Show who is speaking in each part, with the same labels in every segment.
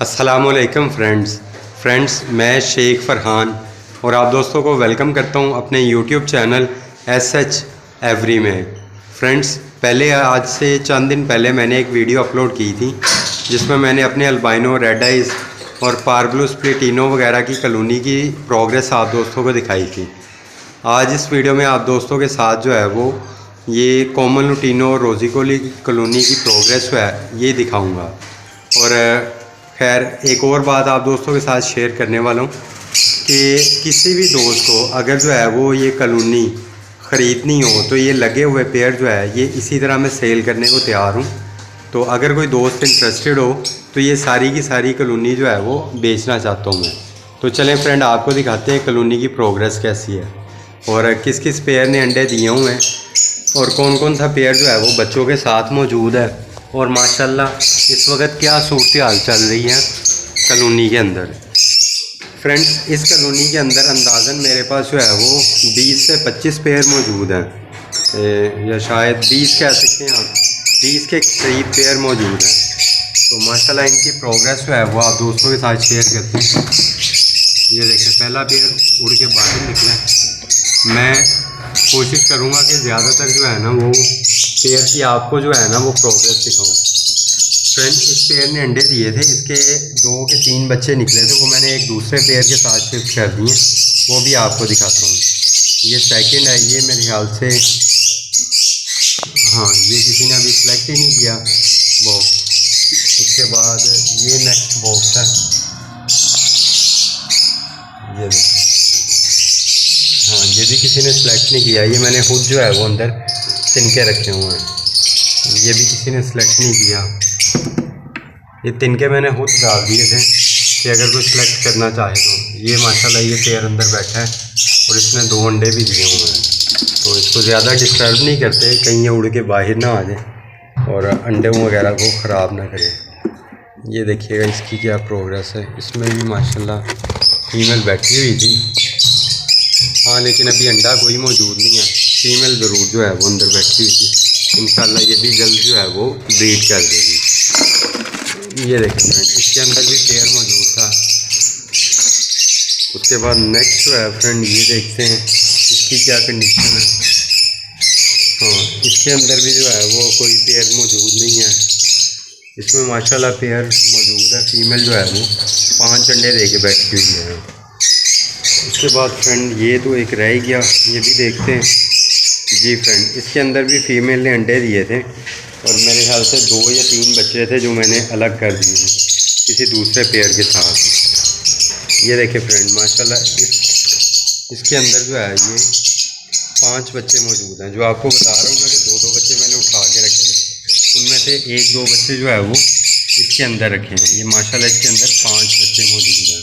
Speaker 1: अस्सलामुअलैकुम फ्रेंड्स, मैं शेख फ़रहान और आप दोस्तों को वेलकम करता हूं अपने यूट्यूब चैनल SH एवरी में। फ्रेंड्स, पहले आज से चंद दिन पहले मैंने एक वीडियो अपलोड की थी जिसमें मैंने अपने अल्बाइनो, रेड आइज़ और पार्ब्लू स्प्लिटिनो वगैरह की कॉलोनी की प्रोग्रेस आप दोस्तों को दिखाई थी। आज इस वीडियो में आप दोस्तों के साथ जो है वो ये कॉमन लुटिनो और रोज़िकोली की कॉलोनी की प्रोग्रेस जो है ये दिखाऊँगा। और खैर एक और बात आप दोस्तों के साथ शेयर करने वाला हूँ कि किसी भी दोस्त को अगर जो है वो ये कॉलोनी ख़रीदनी हो तो ये लगे हुए पेड़ जो है ये इसी तरह मैं सेल करने को तैयार हूँ। तो अगर कोई दोस्त इंटरेस्टेड हो तो ये सारी की सारी कॉलोनी जो है वो बेचना चाहता हूँ मैं। तो चलें फ्रेंड, आपको दिखाते हैं कॉलोनी की प्रोग्रेस कैसी है और किस किस पेड़ ने अंडे दिए हुए हैं और कौन कौन सा पेड़ जो है वो बच्चों के साथ मौजूद है और माशाल्लाह इस वक्त क्या सूरत हाल चल रही है कॉलोनी के अंदर। फ्रेंड्स, इस कॉलोनी के अंदर अंदाज़न मेरे पास जो है वो 20 से 25 पेड़ मौजूद हैं, या शायद 20 कह सकते हैं आप, 20 के करीब पेड़ मौजूद हैं। तो माशाल्लाह इनकी प्रोग्रेस जो है वो आप दोस्तों के साथ शेयर करते हैं। ये देखें, पहला पेड़ उड़ के बाहर निकला। मैं कोशिश करूँगा कि ज़्यादातर जो है ना वो पेड़ की आपको जो है ना वो प्रोग्रेस दिखाऊँ। फ्रेंड, इस पेड़ ने अंडे दिए थे, इसके 2 के 3 बच्चे निकले थे, वो मैंने एक दूसरे पेड़ के साथ शिफ्ट कर दिए, वो भी आपको दिखाता हूँ। ये सेकंड है, ये मेरे ख्याल से हाँ ये किसी ने अभी सेलेक्ट ही नहीं किया बॉक्स। उसके बाद ये नेक्स्ट बॉक्स है, ये देखिए, हाँ ये भी किसी ने सेलेक्ट नहीं किया। ये मैंने खुद जो है वो अंदर तिनके रखे हुए हैं, ये भी किसी ने सेलेक्ट नहीं किया। ये तिनके मैंने खुद डाल दिए थे कि अगर कोई सिलेक्ट करना चाहे तो। ये माशाल्लाह ये पेड़ अंदर बैठा है और इसने 2 अंडे भी दिए हुए हैं, तो इसको ज़्यादा डिस्टर्ब नहीं करते कहीं ये उड़ के बाहर ना आ जाए और अंडे वगैरह को ख़राब ना करे। ये देखिएगा इसकी क्या प्रोग्रेस है। इसमें भी माशाल्लाह फीमेल बैठी हुई थी, हाँ लेकिन अभी अंडा कोई मौजूद नहीं है। फीमेल ज़रूर जो है वो अंदर बैठी हुई थी, इंशाल्लाह ये भी जल्द जो है वो ब्रीड कर देगी। ये देखें फ्रेंड, इसके अंदर भी पेयर मौजूद था। उसके बाद नेक्स्ट जो है फ्रेंड, ये देखते हैं इसकी क्या कंडीशन है। हाँ, इसके अंदर भी जो है वो कोई पेयर मौजूद नहीं है। इसमें माशाल्लाह पेयर मौजूद है। फीमेल जो है वो 5 अंडे दे के बैठी हुई है। उसके बाद फ्रेंड ये तो एक रह गया, ये भी देखते हैं। जी फ्रेंड, इसके अंदर भी फीमेल ने अंडे दिए थे और मेरे ख्याल से 2 या 3 बच्चे थे जो मैंने अलग कर दिए किसी दूसरे पेयर के साथ। ये देखे फ्रेंड, माशाल्लाह इसके अंदर जो है ये 5 बच्चे मौजूद हैं। जो आपको बता रहा हूँ मैं कि 2-2 बच्चे मैंने उठा के रखे थे, उनमें से 1-2 बच्चे जो है वो इसके अंदर रखे हैं। ये माशाल्लाह इसके अंदर 5 बच्चे मौजूद हैं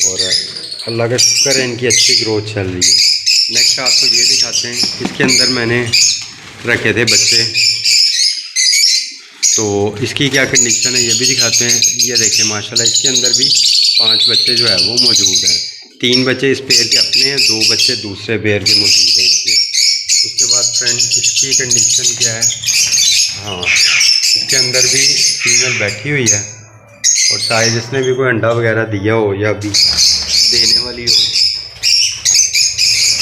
Speaker 1: और अल्लाह का शुक्र है इनकी अच्छी ग्रोथ चल रही है। नेक्स्ट आपको ये दिखाते हैं, इसके अंदर मैंने रखे थे बच्चे, तो इसकी क्या कंडीशन है ये भी दिखाते हैं। ये देखें माशाल्लाह इसके अंदर भी 5 बच्चे जो है वो मौजूद हैं। 3 बच्चे इस पेड़ के अपने हैं, 2 बच्चे दूसरे पेड़ के मौजूद हैं इसमें। उसके बाद फ्रेंड इसकी कंडीशन क्या है, हाँ इसके अंदर भी फीमेल बैठी हुई है और शायद इसने भी कोई अंडा वगैरह दिया हो या अभी देने वाली हो।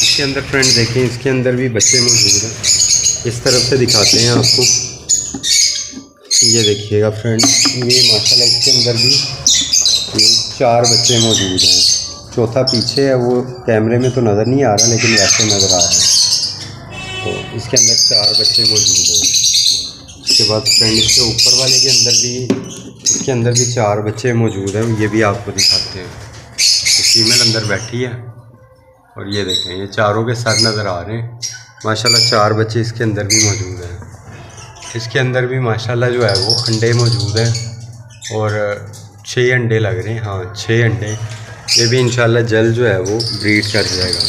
Speaker 1: इसके अंदर फ्रेंड देखें, इसके अंदर भी बच्चे मौजूद हैं। इस तरफ से दिखाते हैं आपको, ये देखिएगा फ्रेंड, ये माशाल्लाह इसके अंदर भी 4 बच्चे मौजूद हैं। चौथा पीछे है, वो कैमरे में तो नज़र नहीं आ रहा लेकिन वैसे नज़र आ रहा है। तो इसके अंदर 4 बच्चे मौजूद हैं। उसके बाद फ्रेंड इसके ऊपर वाले के अंदर भी, इसके अंदर भी 4 बच्चे मौजूद हैं, ये भी आपको दिखाते हैं। तो फीमेल अंदर बैठी है और ये देखें ये चारों के सर नज़र आ रहे हैं। माशाल्लाह 4 बच्चे इसके अंदर भी मौजूद हैं। इसके अंदर भी माशाल्लाह जो है वो अंडे मौजूद हैं और 6 अंडे लग रहे हैं, हाँ 6 अंडे। ये भी इंशाल्लाह जल्द जो है वो ब्रीड कर जाएगा।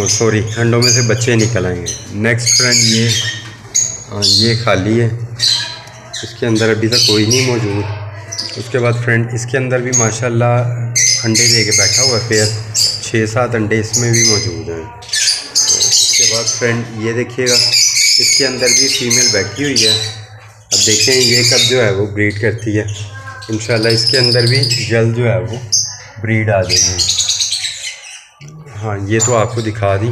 Speaker 1: सॉरी, अंडों में से बच्चे निकल आएंगे। नेक्स्ट फ्रेंड ये खाली है, इसके अंदर अभी तक कोई नहीं मौजूद। उसके बाद फ्रेंड इसके अंदर भी माशाल्लाह अंडे दे के बैठा हुआ है पेयर, 6-7 अंडे इसमें भी मौजूद हैं। तो उसके बाद फ्रेंड ये देखिएगा, इसके अंदर भी फीमेल बैठी हुई है। अब देखें ये कब जो है वो ब्रीड करती है। इंशाल्लाह इसके अंदर भी जल्द जो है वो ब्रीड आ जाएगी। हाँ ये तो आपको दिखा दी।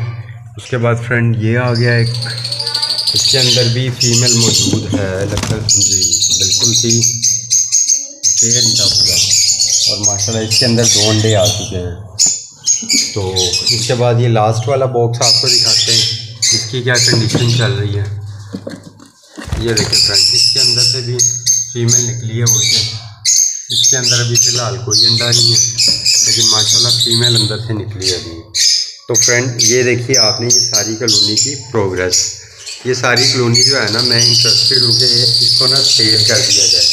Speaker 1: उसके बाद फ्रेंड ये आ गया एक, इसके अंदर भी फीमेल मौजूद है लगता जी, बिल्कुल सी पेयर ही था पूरा, और माशाल्लाह इसके अंदर 2 अंडे आ चुके हैं। तो इसके बाद ये लास्ट वाला बॉक्स आपको दिखाते हैं, इसकी क्या कंडीशन चल रही है। ये देखिए फ्रेंड, इसके अंदर से भी फीमेल निकली है उड़ के। इसके अंदर अभी फ़िलहाल कोई अंडा नहीं है, लेकिन माशाल्लाह फीमेल अंदर से निकली है अभी। तो फ्रेंड ये देखिए आपने ये सारी कॉलोनी की प्रोग्रेस। ये सारी कॉलोनी जो है ना, मैं इंटरेस्टेड हूँ कि इसको ना सेल कर दिया जाए,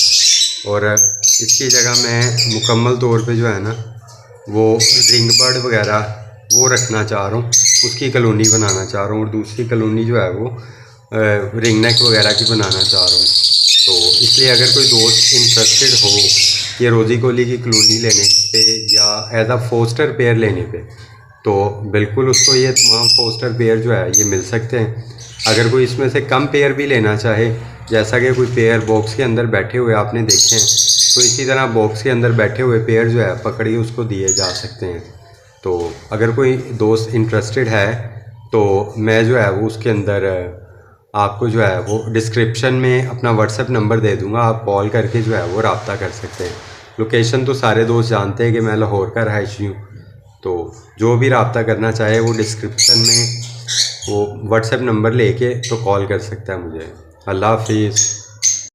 Speaker 1: और इसकी जगह मैं मुकम्मल तौर पे जो है ना वो रिंग बर्ड वगैरह वो रखना चाह रहा हूँ, उसकी कॉलोनी बनाना चाह रहा हूँ, और दूसरी कॉलोनी जो है वो रिंग नेक वगैरह की बनाना चाह रहा हूँ। तो इसलिए अगर कोई दोस्त इंटरेस्टेड हो ये रोज़ी कोली की कॉलोनी लेने पे या एज आ फोस्टर पेयर लेने पे, तो बिल्कुल उसको ये तमाम फोस्टर पेयर जो है ये मिल सकते हैं। अगर कोई इसमें से कम पेयर भी लेना चाहे, जैसा कि कोई पेयर बॉक्स के अंदर बैठे हुए आपने देखे हैं, तो इसी तरह बॉक्स के अंदर बैठे हुए पेयर जो है पकड़िए उसको दिए जा सकते हैं। तो अगर कोई दोस्त इंटरेस्टेड है तो मैं जो है वो उसके अंदर आपको जो है वो डिस्क्रिप्शन में अपना व्हाट्सएप नंबर दे दूँगा, आप कॉल करके जो है वो रब्ता कर सकते हैं। लोकेशन तो सारे दोस्त जानते हैं कि मैं लाहौर का रहायशी हूँ, तो जो भी रब्ता करना चाहे वो डिस्क्रिप्शन में वो व्हाट्सएप नंबर लेके तो कॉल कर सकता है मुझे। अल्लाह हाफिज़।